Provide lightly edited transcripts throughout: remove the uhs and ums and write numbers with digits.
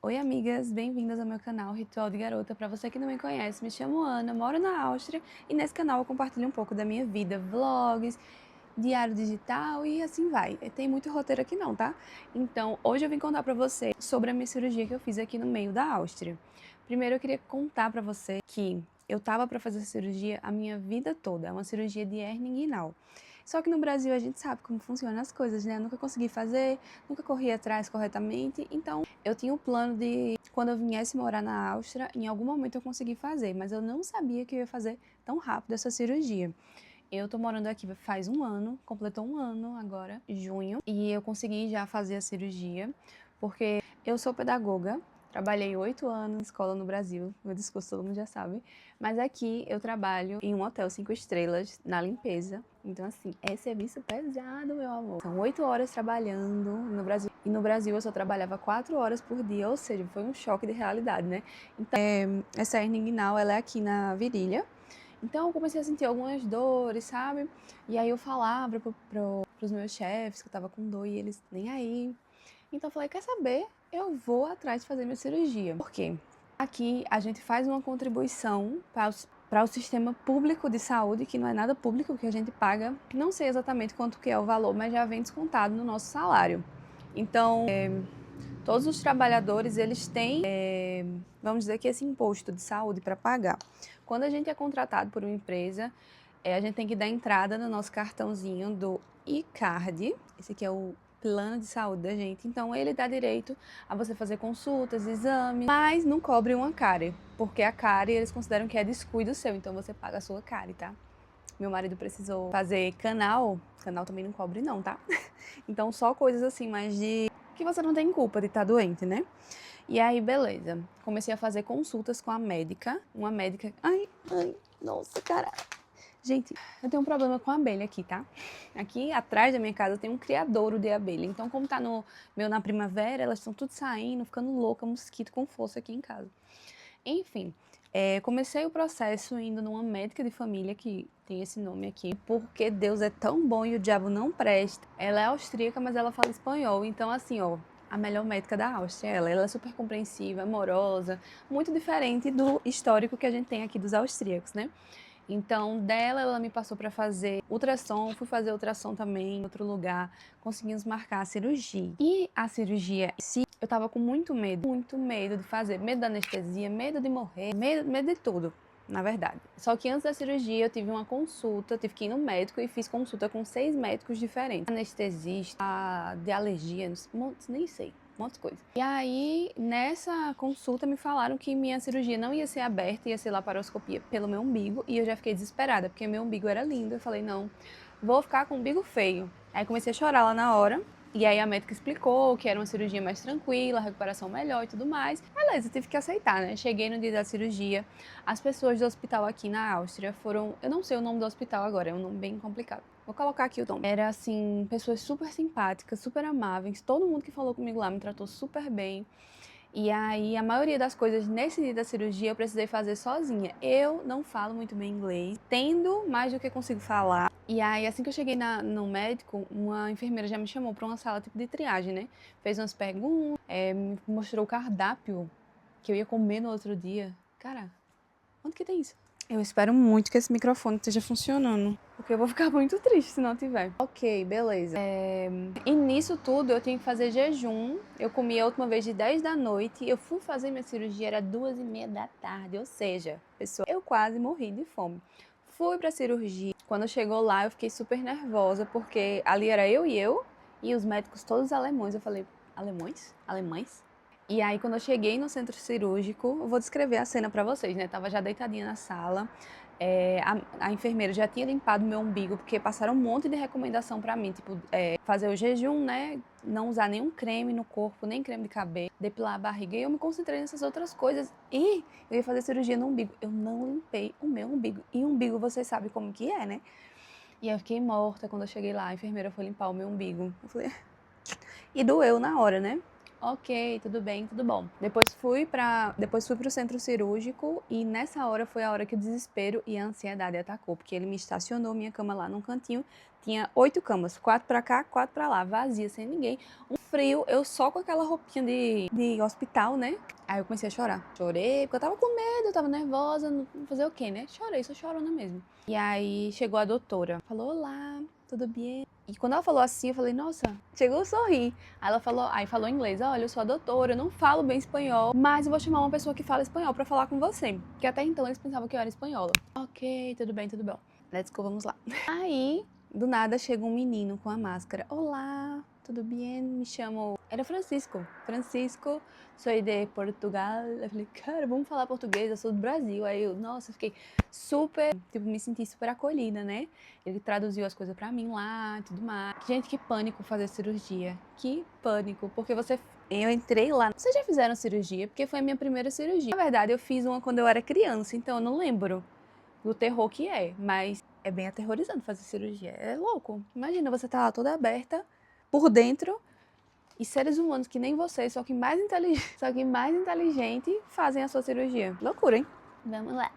Oi, amigas, bem-vindas ao meu canal Ritual de Garota. Para você que não me conhece, me chamo Ana, moro na Áustria e nesse canal eu compartilho um pouco da minha vida, vlogs, diário digital e assim vai. Tem muito roteiro aqui não, tá? Então, hoje eu vim contar para você sobre a minha cirurgia que eu fiz aqui no meio da Áustria. Primeiro eu queria contar para você que eu tava para fazer cirurgia a minha vida toda, é uma cirurgia de hérnia inguinal. Só que no Brasil a gente sabe como funcionam as coisas, né? Eu nunca consegui fazer, nunca corri atrás corretamente, então eu tinha o plano de, quando eu viesse morar na Áustria, em algum momento eu consegui fazer, mas eu não sabia que eu ia fazer tão rápido essa cirurgia. Eu tô morando aqui faz um ano, completou um ano agora, em junho, e eu consegui já fazer a cirurgia, porque eu sou pedagoga, trabalhei 8 anos em escola no Brasil, meu discurso todo mundo já sabe, mas aqui eu trabalho em um hotel 5 estrelas, na limpeza, então assim, é serviço pesado, meu amor. São 8 horas trabalhando no Brasil, e no Brasil eu só trabalhava 4 horas por dia, ou seja, foi um choque de realidade, né? Então, essa hernia inguinal, ela é aqui na virilha, então eu comecei a sentir algumas dores, sabe? E aí eu falava pros meus chefes que eu tava com dor e eles nem aí. Então eu falei, quer saber? Eu vou atrás de fazer minha cirurgia. Por quê? Aqui a gente faz uma contribuição para o sistema público de saúde, que não é nada público, que a gente paga, não sei exatamente quanto que é o valor, mas já vem descontado no nosso salário. Então, todos os trabalhadores, eles têm, vamos dizer que esse imposto de saúde para pagar. Quando a gente é contratado por uma empresa, a gente tem que dar entrada no nosso cartãozinho do iCard, esse aqui é o plano de saúde da gente, então ele dá direito a você fazer consultas, exames, mas não cobre uma cárie, porque a cárie eles consideram que é descuido seu, então você paga a sua cárie, tá? Meu marido precisou fazer canal também não cobre não, tá? Então só coisas assim, mais de que você não tem culpa de estar doente, né? E aí, beleza. Comecei a fazer consultas com a médica, uma médica. Ai, nossa, cara. Gente, eu tenho um problema com a abelha aqui, tá? Aqui atrás da minha casa tem um criadouro de abelha. Então, como tá na primavera, elas estão tudo saindo, ficando louca, mosquito com força aqui em casa. Enfim, comecei o processo indo numa médica de família que tem esse nome aqui, porque Deus é tão bom e o diabo não presta. Ela é austríaca, mas ela fala espanhol, então assim, ó, a melhor médica da Áustria, ela é super compreensiva, amorosa, muito diferente do histórico que a gente tem aqui dos austríacos, né? Então, dela, ela me passou para fazer ultrassom, fui fazer ultrassom também em outro lugar, conseguimos marcar a cirurgia. E a cirurgia em si, eu tava com muito medo de fazer, medo da anestesia, medo de morrer, medo de tudo, na verdade. Só que antes da cirurgia eu tive uma consulta, tive que ir no médico e fiz consulta com 6 médicos diferentes. Anestesista, de alergia, nem sei. Um monte de coisa. E aí, nessa consulta, me falaram que minha cirurgia não ia ser aberta, ia ser laparoscopia pelo meu umbigo. E eu já fiquei desesperada, porque meu umbigo era lindo. Eu falei, não, vou ficar com o umbigo feio. Aí comecei a chorar lá na hora. E aí a médica explicou que era uma cirurgia mais tranquila, recuperação melhor e tudo mais. Beleza, eu tive que aceitar, né? Cheguei no dia da cirurgia. As pessoas do hospital aqui na Áustria foram... Eu não sei o nome do hospital agora, é um nome bem complicado. Vou colocar aqui o nome. Era, assim, pessoas super simpáticas, super amáveis. Todo mundo que falou comigo lá me tratou super bem. E aí, a maioria das coisas nesse dia da cirurgia eu precisei fazer sozinha. Eu não falo muito bem inglês, entendo mais do que consigo falar. E aí, assim que eu cheguei no médico, uma enfermeira já me chamou para uma sala tipo de triagem, né? Fez umas perguntas, me mostrou o cardápio que eu ia comer no outro dia. Cara, onde que tem isso? Eu espero muito que esse microfone esteja funcionando, porque eu vou ficar muito triste se não tiver. Ok, beleza. E nisso tudo eu tinha que fazer jejum. Eu comi a última vez de 10 da noite. Eu fui fazer minha cirurgia, era 2h30 da tarde. Ou seja, pessoal, eu quase morri de fome. Fui pra cirurgia. Quando chegou lá, eu fiquei super nervosa, porque ali era eu e os médicos todos alemães. Eu falei, alemães? Alemães? E aí, quando eu cheguei no centro cirúrgico, eu vou descrever a cena pra vocês, né? Tava já deitadinha na sala, a enfermeira já tinha limpado meu umbigo, porque passaram um monte de recomendação pra mim, tipo, fazer o jejum, né? Não usar nenhum creme no corpo, nem creme de cabelo, depilar a barriga. E eu me concentrei nessas outras coisas. E eu ia fazer cirurgia no umbigo. Eu não limpei o meu umbigo. E umbigo, vocês sabem como que é, né? E eu fiquei morta quando eu cheguei lá. A enfermeira foi limpar o meu umbigo. Eu falei... E doeu na hora, né? Ok, tudo bem, tudo bom. Depois fui pro centro cirúrgico e nessa hora foi a hora que o desespero e a ansiedade atacou, porque ele me estacionou minha cama lá num cantinho, tinha 8 camas, 4 pra cá, 4 pra lá, vazia, sem ninguém. Um frio, eu só com aquela roupinha de hospital, né? Aí eu comecei a chorar. Chorei, porque eu tava com medo, eu tava nervosa, não fazer o quê, né? Chorei, sou chorona mesmo. E aí chegou a doutora, falou: olá, tudo bem? E quando ela falou assim, eu falei: nossa, chegou a sorrir. Aí falou em inglês: olha, eu sou a doutora, eu não falo bem espanhol, mas eu vou chamar uma pessoa que fala espanhol pra falar com você. Porque até então eles pensavam que eu era espanhola. Ok, tudo bem, tudo bom. Let's go, vamos lá. Aí, do nada, chega um menino com a máscara. Olá, tudo bem? Me chamo... Era Francisco. Francisco, sou de Portugal. Eu falei: cara, vamos falar português, eu sou do Brasil. Aí eu, nossa, fiquei super... Tipo, me senti super acolhida, né? Ele traduziu as coisas pra mim lá e tudo mais. Gente, que pânico fazer cirurgia. Que pânico, porque eu entrei lá. Vocês já fizeram cirurgia? Porque foi a minha primeira cirurgia. Na verdade, eu fiz uma quando eu era criança, então eu não lembro do terror que é, mas é bem aterrorizante fazer cirurgia. É louco. Imagina, você tá lá toda aberta por dentro e seres humanos que nem você, só que mais inteligente, fazem a sua cirurgia. Loucura, hein? Vamos lá.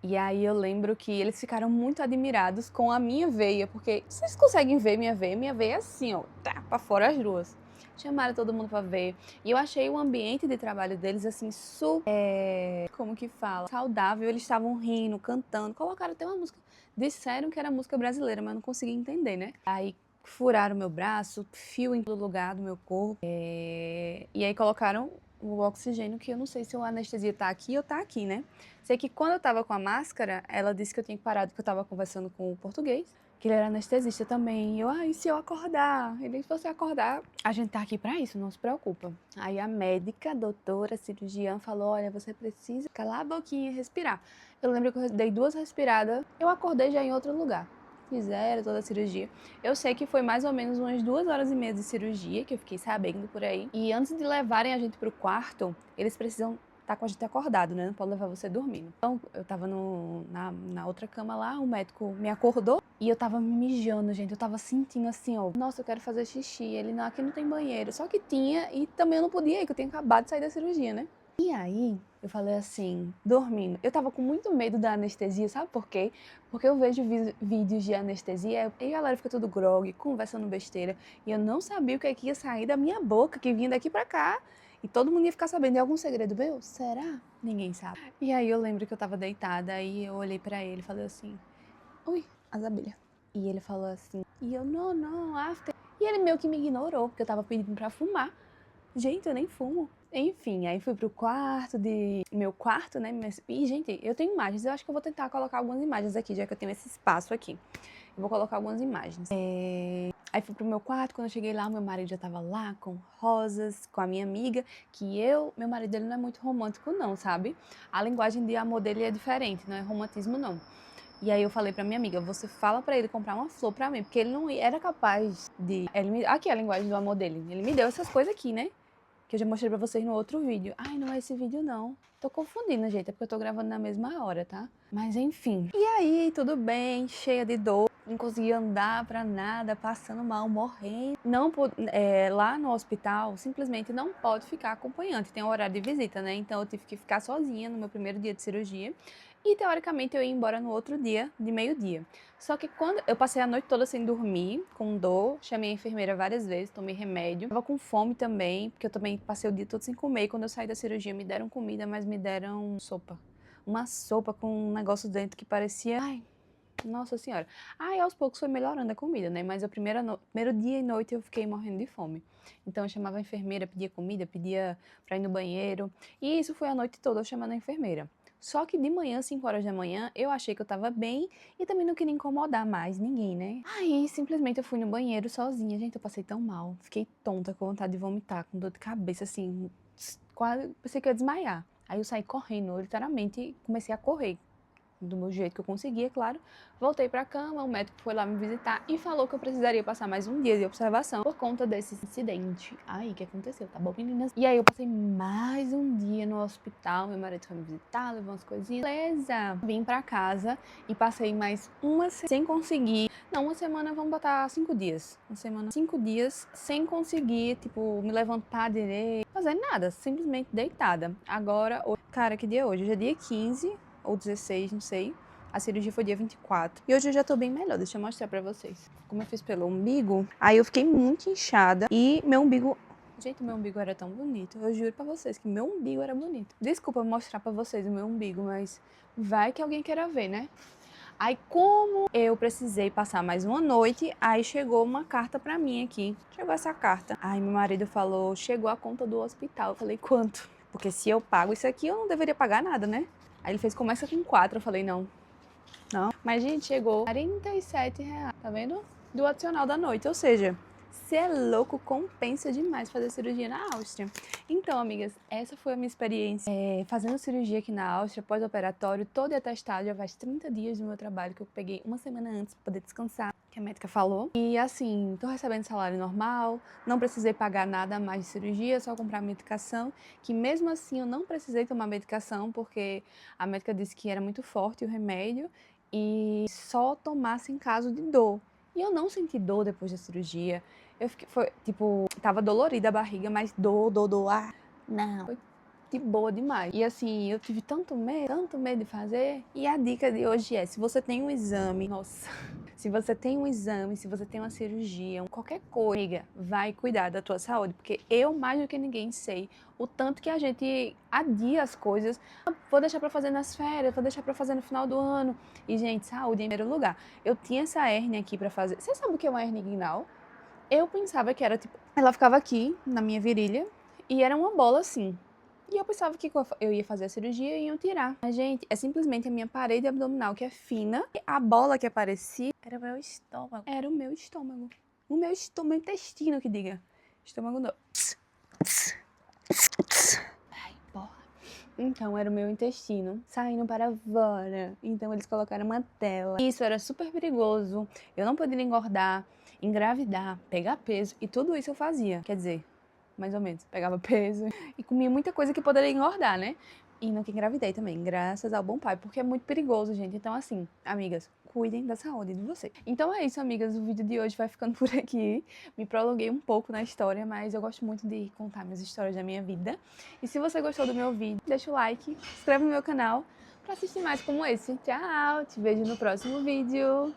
E aí eu lembro que eles ficaram muito admirados com a minha veia, porque vocês conseguem ver minha veia? Minha veia é assim, ó, tá pra fora as duas. Chamaram todo mundo pra ver. E eu achei o ambiente de trabalho deles, assim, super, como que fala? Saudável. Eles estavam rindo, cantando, colocaram até uma música. Disseram que era música brasileira, mas eu não consegui entender, né? Aí furaram meu braço, fio em todo lugar do meu corpo. E aí colocaram o oxigênio, que eu não sei se a anestesia tá aqui ou tá aqui, né? Sei que quando eu tava com a máscara, ela disse que eu tinha que parar, porque eu tava conversando com o português, que ele era anestesista também. E eu, e se eu acordar? Ele, se você acordar, a gente tá aqui pra isso, não se preocupa. Aí a médica, doutora, cirurgiã, falou: olha, você precisa calar a boquinha e respirar. Eu lembro que eu dei 2 respiradas, eu acordei já em outro lugar. Fizeram toda a cirurgia. Eu sei que foi mais ou menos umas 2 horas e meia de cirurgia, que eu fiquei sabendo por aí. E antes de levarem a gente pro quarto, eles precisam estar com a gente acordado, né? Não pode levar você dormindo. Então, eu tava na outra cama lá, o médico me acordou e eu tava me mijando, gente. Eu tava sentindo assim, ó, nossa, eu quero fazer xixi. Ele, não, aqui não tem banheiro. Só que tinha, e também eu não podia ir, que eu tinha acabado de sair da cirurgia, né? E aí, eu falei assim, dormindo. Eu tava com muito medo da anestesia, sabe por quê? Porque eu vejo vídeos de anestesia e a galera fica tudo grogue, conversando besteira. E eu não sabia o que é que ia sair da minha boca, que vinha daqui pra cá. E todo mundo ia ficar sabendo de algum segredo meu? Será? Ninguém sabe. E aí eu lembro que eu tava deitada, aí eu olhei pra ele e falei assim, ui, as abelhas. E ele falou assim, e eu, não, não, after. E ele meio que me ignorou, porque eu tava pedindo pra fumar. Gente, eu nem fumo. Enfim, aí fui pro meu quarto, né? E, gente, eu tenho imagens. Eu acho que eu vou tentar colocar algumas imagens aqui, já que eu tenho esse espaço aqui. Eu vou colocar algumas imagens. Aí fui pro meu quarto, quando eu cheguei lá, o meu marido já tava lá, com rosas, com a minha amiga, meu marido, ele não é muito romântico não, sabe? A linguagem de amor dele é diferente, não é romantismo não. E aí eu falei pra minha amiga, você fala pra ele comprar uma flor pra mim, porque ele não era capaz de... Aqui é a linguagem do amor dele. Ele me deu essas coisas aqui, né? Que eu já mostrei pra vocês no outro vídeo. Ai, não é esse vídeo não. Tô confundindo, gente, é porque eu tô gravando na mesma hora, tá? Mas enfim. E aí, tudo bem, cheia de dor, não conseguia andar pra nada, passando mal, morrendo. Lá no hospital, simplesmente não pode ficar acompanhante, tem um horário de visita, né? Então eu tive que ficar sozinha no meu primeiro dia de cirurgia. E teoricamente eu ia embora no outro dia, de meio-dia. Só que quando eu passei a noite toda sem dormir, com dor, chamei a enfermeira várias vezes, tomei remédio. Tava com fome também, porque eu também passei o dia todo sem comer. E quando eu saí da cirurgia me deram comida, mas me deram sopa. Uma sopa com um negócio dentro que parecia... Ai, nossa senhora. Aí aos poucos foi melhorando a comida, né? Mas o primeiro dia e noite eu fiquei morrendo de fome. Então eu chamava a enfermeira, pedia comida, pedia pra ir no banheiro. E isso foi a noite toda eu chamando a enfermeira. Só que de manhã, 5 horas da manhã, eu achei que eu tava bem e também não queria incomodar mais ninguém, né? Aí, simplesmente eu fui no banheiro sozinha. Gente, eu passei tão mal. Fiquei tonta, com vontade de vomitar, com dor de cabeça, assim, quase pensei que eu ia desmaiar. Aí eu saí correndo, eu literalmente comecei a correr. do meu jeito que eu conseguia, claro. Voltei pra cama, o médico foi lá me visitar e falou que eu precisaria passar mais um dia de observação por conta desse incidente aí que aconteceu, tá bom, meninas? E aí eu passei mais um dia no hospital, meu marido foi me visitar, levou umas coisinhas. Beleza! Vim pra casa e passei mais uma semana sem conseguir. Não, uma semana, vamos botar 5 dias. Uma semana, 5 dias sem conseguir, tipo, me levantar direito, fazer nada, simplesmente deitada. Agora, cara, que dia é hoje? Hoje é dia 15 ou 16, não sei. A cirurgia foi dia 24. E hoje eu já tô bem melhor, deixa eu mostrar pra vocês. Como eu fiz pelo umbigo, aí eu fiquei muito inchada e meu umbigo... Gente, meu umbigo era tão bonito. Eu juro pra vocês que meu umbigo era bonito. Desculpa mostrar pra vocês o meu umbigo, mas vai que alguém queira ver, né? Aí, como eu precisei passar mais uma noite, aí chegou uma carta pra mim aqui. Chegou essa carta. Aí meu marido falou, chegou a conta do hospital. Eu falei, quanto? Porque se eu pago isso aqui, eu não deveria pagar nada, né? Aí ele fez, começa com 4. Eu falei, não. Mas, gente, chegou R$ 47, tá vendo? Do adicional da noite, ou seja... Você é louco, compensa demais fazer cirurgia na Áustria. Então, amigas, essa foi a minha experiência fazendo cirurgia aqui na Áustria, pós-operatório, todo atestado, já faz 30 dias do meu trabalho, que eu peguei uma semana antes para poder descansar, que a médica falou. E assim, tô recebendo salário normal, não precisei pagar nada a mais de cirurgia, só comprar medicação, que mesmo assim eu não precisei tomar medicação, porque a médica disse que era muito forte o remédio, e só tomasse em caso de dor. E eu não senti dor depois da cirurgia. Eu fiquei, tava dolorida a barriga, mas dor, não. Foi de boa demais. E assim, eu tive tanto medo de fazer. E a dica de hoje é, se você tem um exame, se você tem um exame, se você tem uma cirurgia, qualquer coisa, amiga, vai cuidar da tua saúde. Porque eu, mais do que ninguém, sei o tanto que a gente adia as coisas. Vou deixar pra fazer nas férias, vou deixar pra fazer no final do ano. E, gente, saúde em primeiro lugar. Eu tinha essa hérnia aqui pra fazer. Você sabe o que é uma hérnia inguinal? Eu pensava que era tipo... Ela ficava aqui, na minha virilha, e era uma bola assim. E eu pensava que eu ia fazer a cirurgia e iam tirar. Mas, gente, é simplesmente a minha parede abdominal que é fina. E a bola que aparecia era o meu estômago. Era o meu estômago. O meu estômago, intestino que diga. Estômago não. Ai, porra. Então, era o meu intestino saindo para fora. Então, eles colocaram uma tela. Isso era super perigoso. Eu não poderia engordar, engravidar, pegar peso. E tudo isso eu fazia. Quer dizer, mais ou menos. Pegava peso e comia muita coisa que poderia engordar, né? E nunca engravidei também, graças ao bom pai. Porque é muito perigoso, gente. Então, assim, amigas, cuidem da saúde de vocês. Então é isso, amigas. O vídeo de hoje vai ficando por aqui. Me prolonguei um pouco na história, mas eu gosto muito de contar minhas histórias da minha vida. E se você gostou do meu vídeo, deixa o like, se inscreve no meu canal pra assistir mais como esse. Tchau! Te vejo no próximo vídeo.